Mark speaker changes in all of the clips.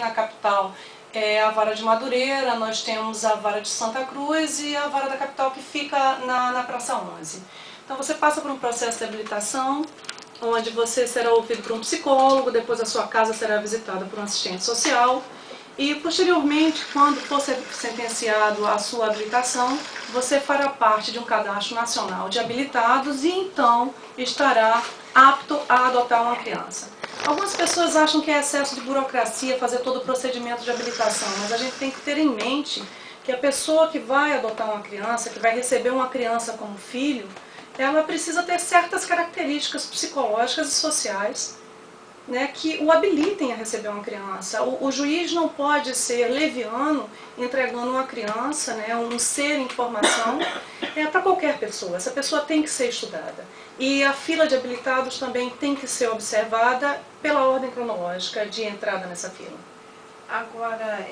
Speaker 1: Na capital é a Vara de Madureira, nós temos a Vara de Santa Cruz e a Vara da Capital que fica na Praça 11. Então você passa por um processo de habilitação, onde você será ouvido por um psicólogo, depois a sua casa será visitada por um assistente social e posteriormente, quando for sentenciado a sua habilitação, você fará parte de um cadastro nacional de habilitados e então estará apto a adotar uma criança. Algumas pessoas acham que é excesso de burocracia fazer todo o procedimento de habilitação, mas a gente tem que ter em mente que a pessoa que vai adotar uma criança, que vai receber uma criança como filho, ela precisa ter certas características psicológicas e sociais, né, que o habilitem a receber uma criança. O juiz não pode ser leviano entregando uma criança, né, um ser em formação, para qualquer pessoa. Essa pessoa tem que ser estudada. E a fila de habilitados também tem que ser observada pela ordem cronológica de entrada nessa fila.
Speaker 2: Agora,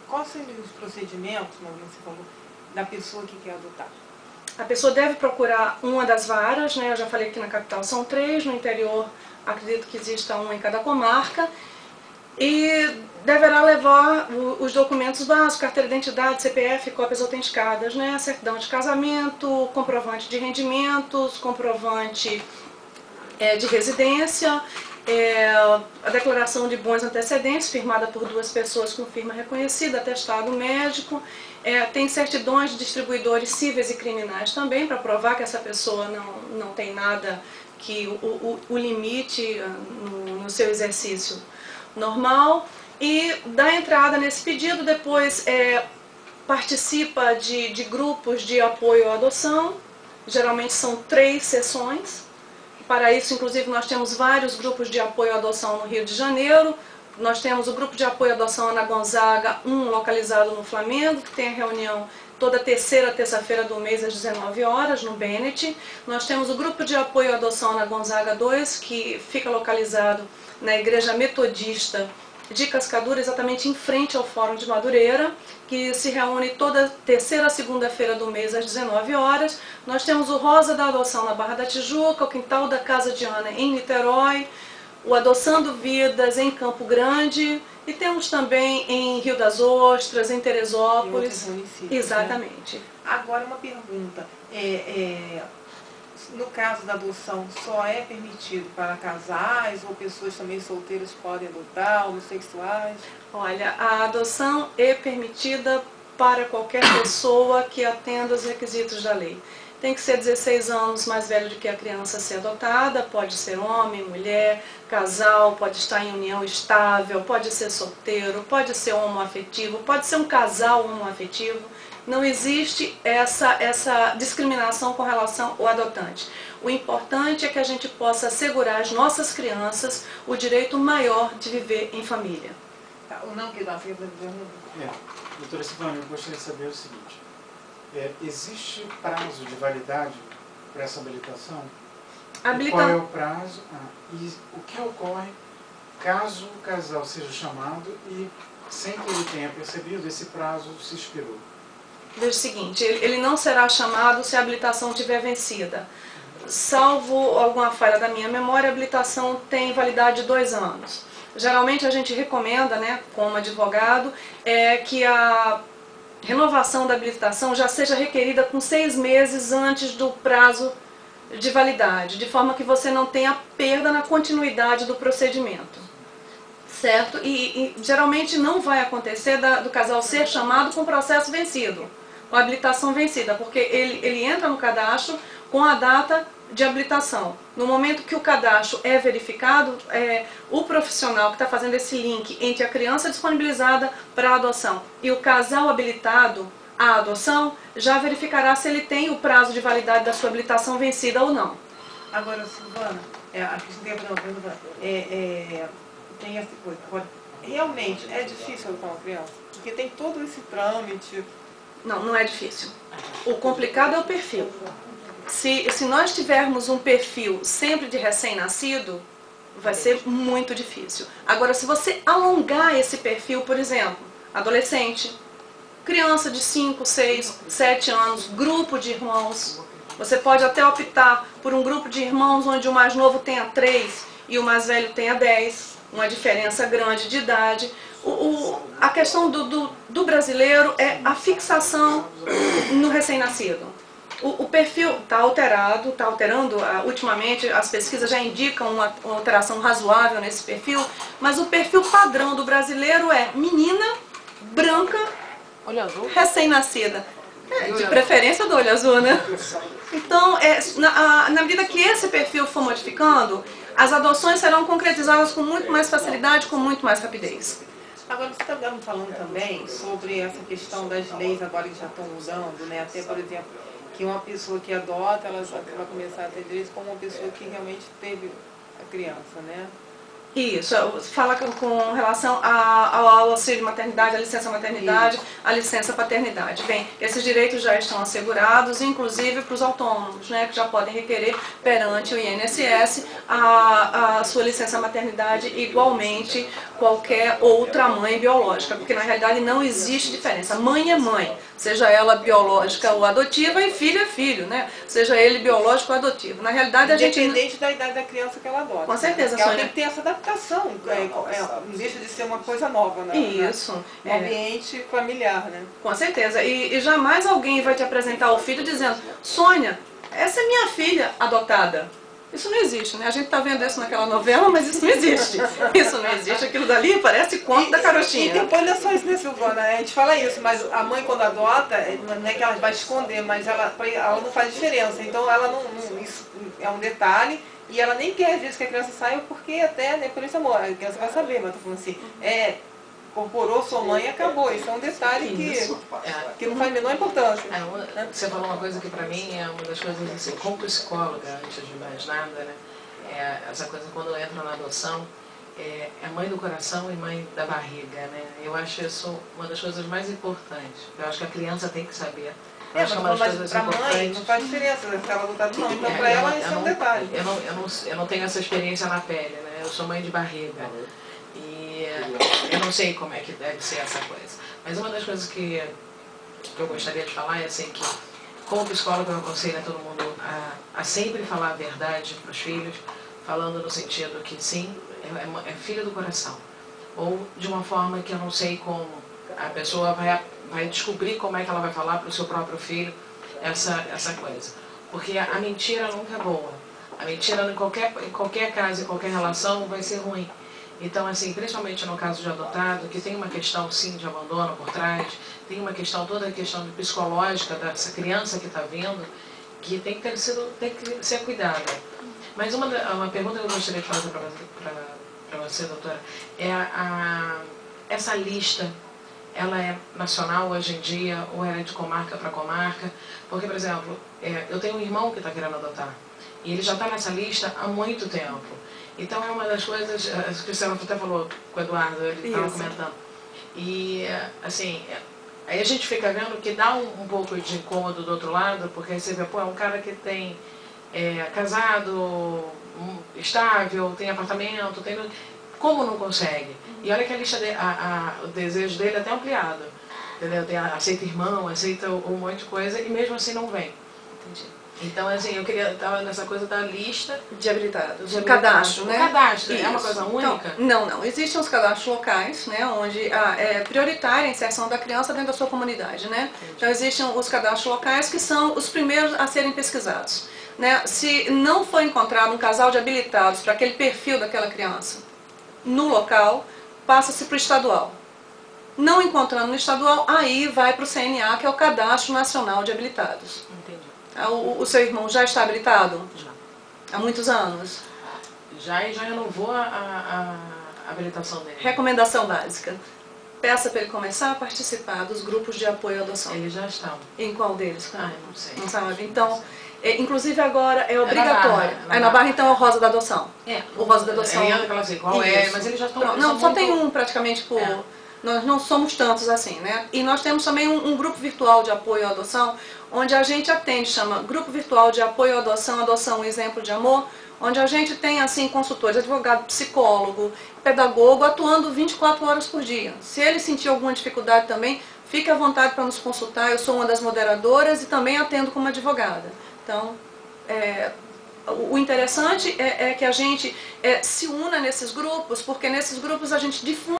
Speaker 2: quais seriam os procedimentos, você falou, da pessoa que quer adotar?
Speaker 1: A pessoa deve procurar uma das varas, né? Eu já falei que na capital são 3, no interior acredito que exista uma em cada comarca, e deverá levar os documentos básicos, carteira de identidade, CPF, cópias autenticadas, né? Certidão de casamento, comprovante de rendimentos, comprovante de residência, a declaração de bons antecedentes, firmada por 2 pessoas com firma reconhecida, atestado médico, tem certidões de distribuidores cíveis e criminais também, para provar que essa pessoa não tem nada que o limite no seu exercício normal, e dá entrada nesse pedido. Depois participa de grupos de apoio à adoção, geralmente são 3 sessões. Para isso, inclusive, nós temos vários grupos de apoio à adoção no Rio de Janeiro. Nós temos o grupo de apoio à adoção Ana Gonzaga, localizado no Flamengo, que tem a reunião toda terceira terça-feira do mês às 19 horas, no Bennett. Nós temos o grupo de apoio à adoção Ana Gonzaga 2, que fica localizado na Igreja Metodista de Cascadura, exatamente em frente ao Fórum de Madureira, que se reúne toda terceira segunda-feira do mês às 19 horas. Nós temos o Rosa da Adoção na Barra da Tijuca, o Quintal da Casa de Ana em Niterói, o Adoçando Vidas em Campo Grande, e temos também em Rio das Ostras, em Teresópolis.
Speaker 2: Em outros municípios,
Speaker 1: exatamente.
Speaker 2: Né? Agora uma pergunta, no caso da adoção, só é permitido para casais ou pessoas também solteiras podem adotar, homossexuais?
Speaker 1: Olha, a adoção é permitida para qualquer pessoa que atenda os requisitos da lei. Tem que ser 16 anos mais velho do que a criança a ser adotada, pode ser homem, mulher, casal, pode estar em união estável, pode ser solteiro, pode ser homoafetivo, pode ser um casal homoafetivo. Não existe essa discriminação com relação ao adotante. O importante é que a gente possa assegurar às nossas crianças o direito maior de viver em família.
Speaker 2: O não que dá
Speaker 3: doutora Silvana, eu gostaria de saber o seguinte. Existe prazo de validade para essa habilitação? Qual é o prazo? E o que ocorre caso o casal seja chamado e, sem que ele tenha percebido, esse prazo se expirou?
Speaker 1: Veja o seguinte, ele não será chamado se a habilitação tiver vencida. Salvo alguma falha da minha memória, a habilitação tem validade de 2 anos. Geralmente a gente recomenda, né, como advogado, que a renovação da habilitação já seja requerida com 6 meses antes do prazo de validade, de forma que você não tenha perda na continuidade do procedimento, certo? E geralmente não vai acontecer do casal ser chamado com processo vencido, com a habilitação vencida, porque ele entra no cadastro com a data de habilitação. No momento que o cadastro é verificado, o profissional que está fazendo esse link entre a criança disponibilizada para a adoção e o casal habilitado à adoção, já verificará se ele tem o prazo de validade da sua habilitação vencida ou não.
Speaker 2: Agora, Silvana, acho que tem essa coisa. Agora, realmente é difícil adotar uma criança? Porque tem todo esse trâmite.
Speaker 1: Não é difícil. O complicado é o perfil. Se nós tivermos um perfil sempre de recém-nascido, vai ser muito difícil. Agora, se você alongar esse perfil, por exemplo, adolescente, criança de 5, 6, 7 anos, grupo de irmãos, você pode até optar por um grupo de irmãos onde o mais novo tenha 3 e o mais velho tenha 10. uma diferença grande de idade. A questão do brasileiro é a fixação no recém-nascido. O perfil está alterando, ultimamente as pesquisas já indicam uma alteração razoável nesse perfil, mas o perfil padrão do brasileiro é menina, branca, recém-nascida. De preferência do olho azul, né? Então, na medida que esse perfil for modificando, as adoções serão concretizadas com muito mais facilidade, com muito mais rapidez.
Speaker 2: Agora, você está falando também sobre essa questão das leis agora que já estão mudando, né? Até, por exemplo, que uma pessoa que adota, ela vai começar a ter direitos como uma pessoa que realmente teve a criança, né?
Speaker 1: Isso, fala com relação ao auxílio maternidade, à licença maternidade, à licença paternidade. Bem, esses direitos já estão assegurados, inclusive para os autônomos, né, que já podem requerer perante o INSS a sua licença maternidade igualmente qualquer outra mãe biológica, porque na realidade não existe diferença. Mãe é mãe, seja ela biológica ou adotiva, e filho é filho, né? Seja ele biológico ou adotivo. Na realidade,
Speaker 2: independente da idade da criança que ela adota.
Speaker 1: Com certeza,
Speaker 2: Sônia. Ela tem que ter essa adaptação, não deixa de ser uma coisa nova, né?
Speaker 1: Isso.
Speaker 2: No ambiente familiar, né?
Speaker 1: Com certeza. E jamais alguém vai te apresentar o filho dizendo: Sônia, essa é minha filha adotada. Isso não existe, né? A gente está vendo isso naquela novela, mas isso não existe. Isso não existe. Aquilo dali parece conto da carochinha.
Speaker 2: E depois não é só isso, né, Silvana? A gente fala isso, mas a mãe quando adota, não é que ela vai esconder, mas ela não faz diferença. Então ela isso é um detalhe, e ela nem quer às vezes que a criança saia, porque até, né, por isso amor, a criança vai saber, mas tô falando assim, incorporou sua mãe e acabou. Isso é um detalhe que não faz a menor importância.
Speaker 4: Você falou uma coisa que para mim é uma das coisas assim, como psicóloga, antes de mais nada, né? Essa coisa quando entra na adoção, é mãe do coração e mãe da barriga, né? Eu acho isso uma das coisas mais importantes. Eu acho que a criança tem que saber.
Speaker 2: Mas para a mãe não faz diferença se ela adotar não. Então para ela isso é um detalhe.
Speaker 4: Eu não tenho essa experiência na pele, né? Eu sou mãe de barriga. Eu não sei como é que deve ser essa coisa. Mas uma das coisas que eu gostaria de falar é assim que, como psicólogo, eu aconselho a todo mundo a sempre falar a verdade para os filhos, falando no sentido que sim, é filho do coração. Ou de uma forma que eu não sei como a pessoa vai descobrir como é que ela vai falar para o seu próprio filho essa coisa. Porque a mentira nunca é boa. A mentira em qualquer caso, em qualquer relação, vai ser ruim. Então, assim, principalmente no caso de adotado, que tem uma questão, sim, de abandono por trás, tem uma questão, toda a questão psicológica dessa criança que está vindo, que tem que ser cuidada. Mas uma pergunta que eu gostaria de fazer para você, doutora, essa lista, ela é nacional hoje em dia, ou ela é de comarca para comarca? Porque, por exemplo, eu tenho um irmão que está querendo adotar, e ele já está nessa lista há muito tempo. Então é uma das coisas, a Cristiana até falou com o Eduardo, ele estava comentando. E assim, aí a gente fica vendo que dá um pouco de incômodo do outro lado, porque aí você vê, pô, é um cara que tem casado, estável, tem apartamento, como não consegue? E olha que a lista o desejo dele é até ampliado, entendeu? Aceita irmão, aceita um monte de coisa e mesmo assim não vem. Entendi. Então, assim, eu queria estar nessa coisa da lista
Speaker 1: de habilitados, o cadastro, né?
Speaker 4: O cadastro,
Speaker 1: isso.
Speaker 4: É uma coisa única?
Speaker 1: Então, não. Existem os cadastros locais, né, onde é prioritária a inserção da criança dentro da sua comunidade, né? Entendi. Então, existem os cadastros locais que são os primeiros a serem pesquisados, né? Se não for encontrado um casal de habilitados para aquele perfil daquela criança no local, passa-se para o estadual. Não encontrando no estadual, aí vai para o CNA, que é o Cadastro Nacional de Habilitados.
Speaker 4: Entendi.
Speaker 1: O seu irmão já está habilitado?
Speaker 4: Já.
Speaker 1: Há muitos anos?
Speaker 4: Já renovou a habilitação dele.
Speaker 1: Recomendação básica. Peça para ele começar a participar dos grupos de apoio à adoção.
Speaker 4: Eles já estão.
Speaker 1: Em qual deles?
Speaker 4: Eu não sei.
Speaker 1: Não sabe? Então, inclusive agora é obrigatório. Na Barra, então, é o Rosa da Adoção. O Rosa da Adoção.
Speaker 4: Qual mas eles já estão...
Speaker 1: Não, só tem um praticamente por... Nós não somos tantos assim, né? E nós temos também um grupo virtual de apoio à adoção, onde a gente atende, chama Grupo Virtual de Apoio à Adoção, Adoção um Exemplo de Amor, onde a gente tem, assim, consultores, advogado, psicólogo, pedagogo, atuando 24 horas por dia. Se ele sentir alguma dificuldade também, fique à vontade para nos consultar. Eu sou uma das moderadoras e também atendo como advogada. Então, o interessante é que a gente se una nesses grupos, porque nesses grupos a gente difunde